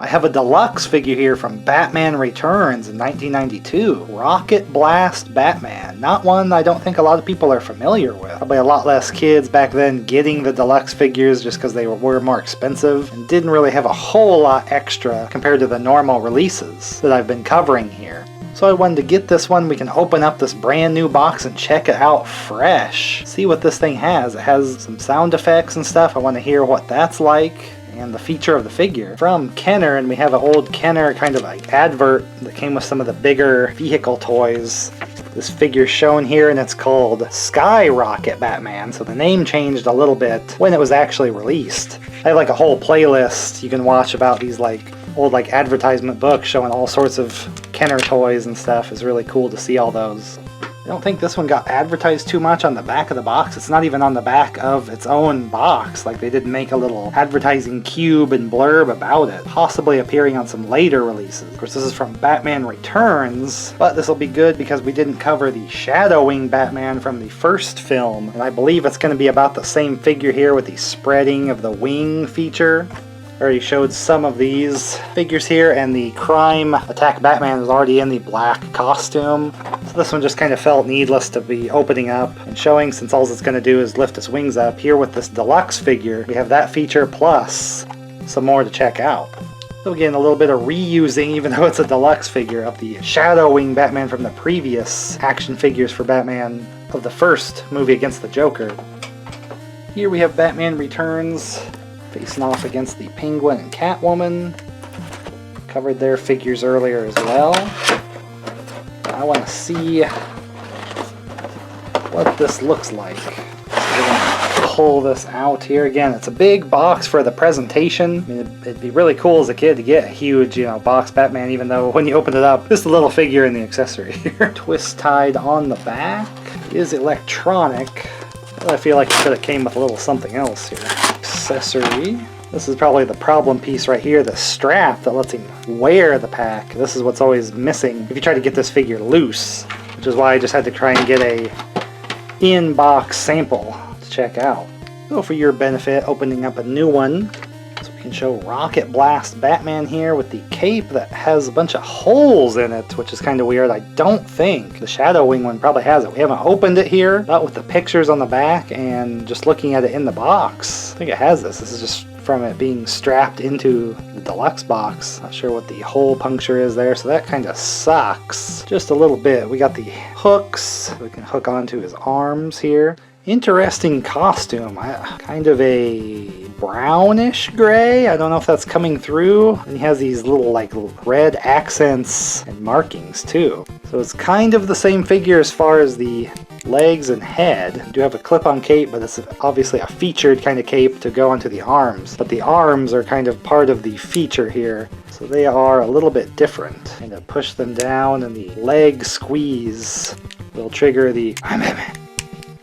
I have a deluxe figure here from Batman Returns in 1992. Rocket Blast Batman. Not one I don't think a lot of people are familiar with. Probably a lot less kids back then getting the deluxe figures just because they were more expensive and didn't really have a whole lot extra compared to the normal releases that I've been covering here. So I wanted to get this one. We can open up this brand new box and check it out fresh. See what this thing has. It has some sound effects and stuff. I want to hear what that's like. And the feature of the figure from Kenner, and we have an old Kenner kind of like advert that came with some of the bigger vehicle toys. This figure shown here, and it's called Skyrocket Batman, so the name changed a little bit when it was actually released. I have like a whole playlist you can watch about these like old like advertisement books showing all sorts of Kenner toys and stuff. It's really cool to see all those. I don't think this one got advertised too much on the back of the box. It's not even on the back of its own box. Like they didn't make a little advertising cube and blurb about it. Possibly appearing on some later releases. Of course, this is from Batman Returns, but this will be good because we didn't cover the Shadowing Batman from the first film. And I believe it's going to be about the same figure here with the spreading of the wing feature. Already showed some of these figures here, and the Crime Attack Batman is already in the black costume. So this one just kind of felt needless to be opening up and showing, since all it's going to do is lift its wings up. Here with this deluxe figure, we have that feature plus some more to check out. So again, a little bit of reusing, even though it's a deluxe figure, of the Shadowing Batman from the previous action figures for Batman of the first movie against the Joker. Here we have Batman Returns, facing off against the Penguin and Catwoman. Covered their figures earlier as well. I want to see what this looks like. So we're going to pull this out here. Again, it's a big box for the presentation. I mean, it'd be really cool as a kid to get a huge, box Batman, even though when you open it up, just a little figure in the accessory here. Twist tied on the back. It is electronic. I feel like it could have came with a little something else here. Accessory. This is probably the problem piece right here, the strap that lets him wear the pack. This is what's always missing if you try to get this figure loose, which is why I just had to try and get a in-box sample to check out. So for your benefit, opening up a new one, so we can show Rocket Blast Batman here with the cape that has a bunch of holes in it, which is kind of weird. I don't think the Shadowing one probably has it. We haven't opened it here, but with the pictures on the back and just looking at it in the box, I think it has this. This is just from it being strapped into the deluxe box. Not sure what the hole puncture is there, so that kind of sucks just a little bit. We got the hooks we can hook onto his arms here. Interesting costume. Kind of a brownish gray. I don't know if that's coming through. And he has these little like red accents and markings too. So it's kind of the same figure as far as the legs and head. You do have a clip-on cape, but it's obviously a featured kind of cape to go onto the arms. But the arms are kind of part of the feature here. So they are a little bit different. Kind of push them down, and the leg squeeze will trigger the...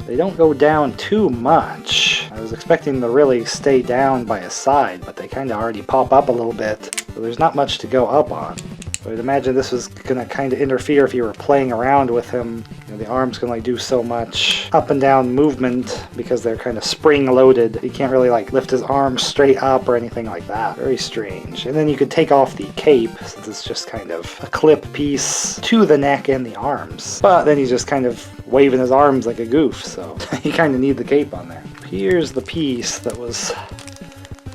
They don't go down too much. I was expecting them to really stay down by his side, but they kind of already pop up a little bit. So there's not much to go up on. So I'd imagine this was going to kind of interfere if you were playing around with him. The arms can only do so much up and down movement because they're kind of spring-loaded. You can't really like lift his arms straight up or anything like that. Very strange. And then you could take off the cape, since it's just kind of a clip piece to the neck and the arms. But then he's just kind of waving his arms like a goof, so you kind of need the cape on there. Here's the piece that was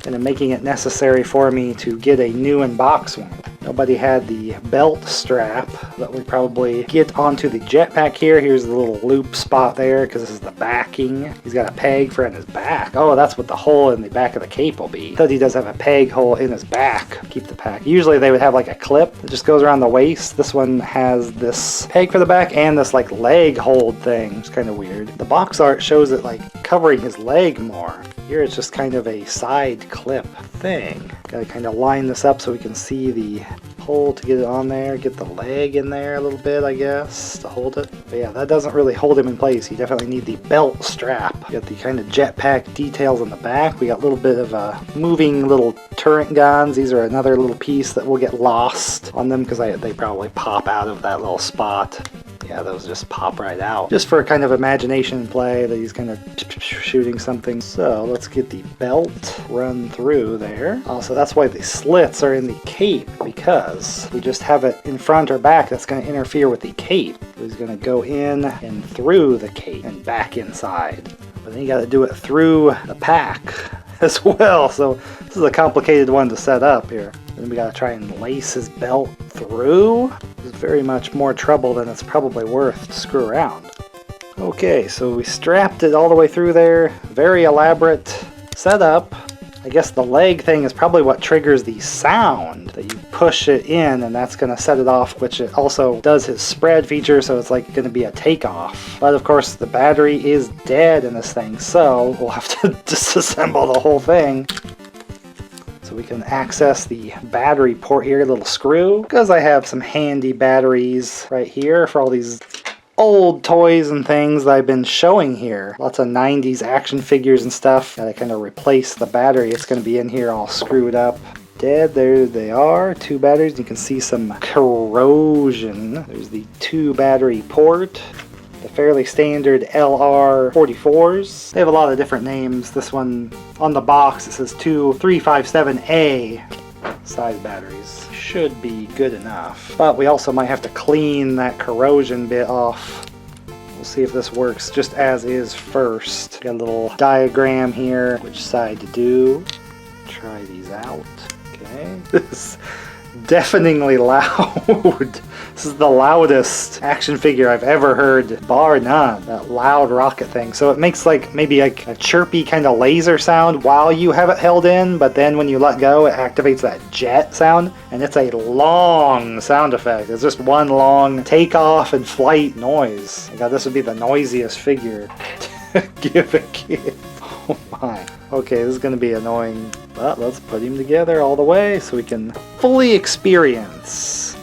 kind of making it necessary for me to get a new in-box one. Nobody had the belt strap that we probably get onto the jetpack here. Here's the little loop spot there because this is the backing. He's got a peg for in his back. Oh, that's what the hole in the back of the cape will be. But he does have a peg hole in his back. Keep the pack. Usually they would have like a clip that just goes around the waist. This one has this peg for the back and this like leg hold thing. It's kind of weird. The box art shows it like covering his leg more. Here it's just kind of a side clip thing. Gotta kind of line this up so we can see the hole to get it on there. Get the leg in there a little bit, I guess, to hold it. But yeah, that doesn't really hold him in place. You definitely need the belt strap. You got the kind of jetpack details on the back. We got a little bit of moving little turret guns. These are another little piece that will get lost on them because they probably pop out of that little spot. Yeah, those just pop right out. Just for kind of imagination and play that he's kind of shooting something. So let's get the belt run through there. Also, that's why the slits are in the cape, because we just have it in front or back that's going to interfere with the cape. So he's going to go in and through the cape and back inside. But then you got to do it through the pack as well. So this is a complicated one to set up here. Then we got to try and lace his belt through. It's very much more trouble than it's probably worth to screw around. Okay, so we strapped it all the way through there. Very elaborate setup. I guess the leg thing is probably what triggers the sound that you push it in, and that's going to set it off, which it also does his spread feature, so it's like going to be a takeoff. But of course the battery is dead in this thing, so we'll have to disassemble the whole thing. So we can access the battery port here, little screw, because I have some handy batteries right here for all these old toys and things that I've been showing here. Lots of 90s action figures and stuff. Gotta kind of replace the battery. It's going to be in here all screwed up. Dead. There they are. 2 batteries. You can see some corrosion. There's the 2 battery port. The fairly standard LR44s. They have a lot of different names. This one on the box, it says 2357A size batteries. Should be good enough. But we also might have to clean that corrosion bit off. We'll see if this works just as is first. Got a little diagram here, which side to do. Try these out. Okay. This is deafeningly loud. This is the loudest action figure I've ever heard, bar none. That loud rocket thing. So it makes like maybe like a chirpy kind of laser sound while you have it held in, but then when you let go, it activates that jet sound, and it's a long sound effect. It's just one long takeoff and flight noise. I thought this would be the noisiest figure to give a kid. Oh my. Okay, this is going to be annoying, but let's put him together all the way so we can fully experience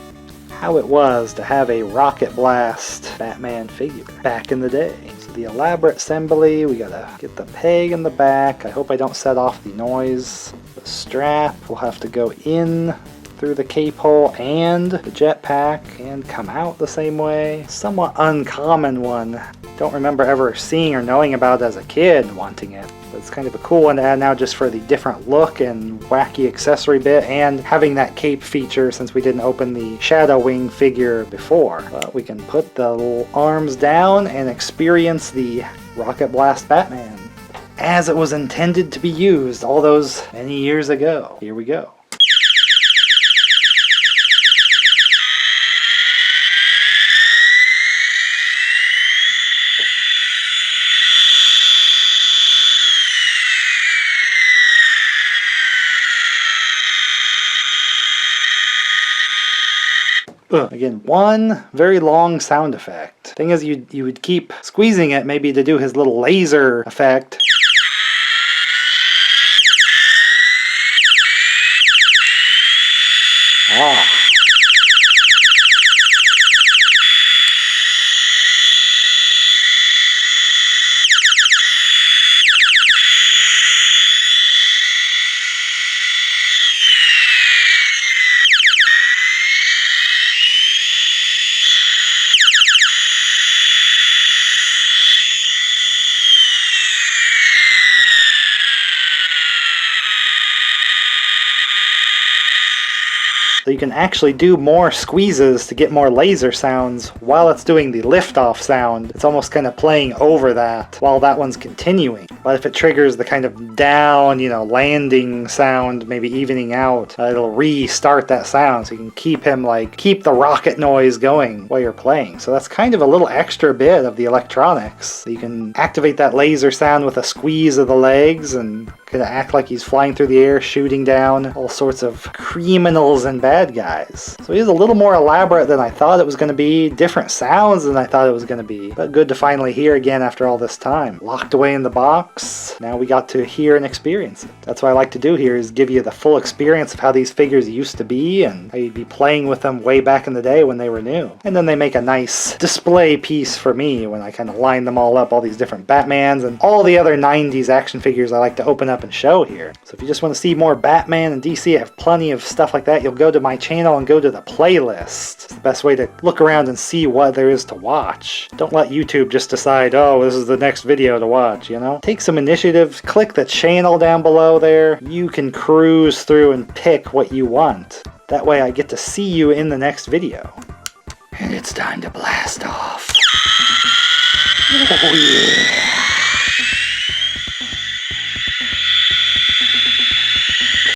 how it was to have a Rocket Blast Batman figure back in the day. So the elaborate assembly, we gotta get the peg in the back. I hope I don't set off the noise. The strap will have to go in through the cape hole and the jetpack and come out the same way. Somewhat uncommon one. Don't remember ever seeing or knowing about it as a kid and wanting it. But it's kind of a cool one to add now just for the different look and wacky accessory bit and having that cape feature since we didn't open the Shadow Wing figure before. But we can put the little arms down and experience the Rocket Blast Batman as it was intended to be used all those many years ago. Here we go. Again, one very long sound effect. Thing is, you would keep squeezing it maybe to do his little laser effect. Ah. So you can actually do more squeezes to get more laser sounds while it's doing the liftoff sound. It's almost kind of playing over that while that one's continuing. But if it triggers the kind of down, landing sound, maybe evening out, it'll restart that sound so you can keep the rocket noise going while you're playing. So that's kind of a little extra bit of the electronics. So you can activate that laser sound with a squeeze of the legs and kind of act like he's flying through the air, shooting down all sorts of criminals and bad guys. So he's a little more elaborate than I thought it was going to be, different sounds than I thought it was going to be, but good to finally hear again after all this time. Locked away in the box, now we got to hear and experience it. That's what I like to do here, is give you the full experience of how these figures used to be and how you'd be playing with them way back in the day when they were new. And then they make a nice display piece for me when I kind of line them all up, all these different Batmans and all the other 90s action figures I like to open up up and show here. So if you just want to see more Batman and DC, I have plenty of stuff like that. You'll go to my channel and go to the playlist. It's the best way to look around and see what there is to watch. Don't let YouTube just decide, oh, this is the next video to watch, you know? Take some initiative, click the channel down below there. You can cruise through and pick what you want. That way I get to see you in the next video. And it's time to blast off. Oh yeah.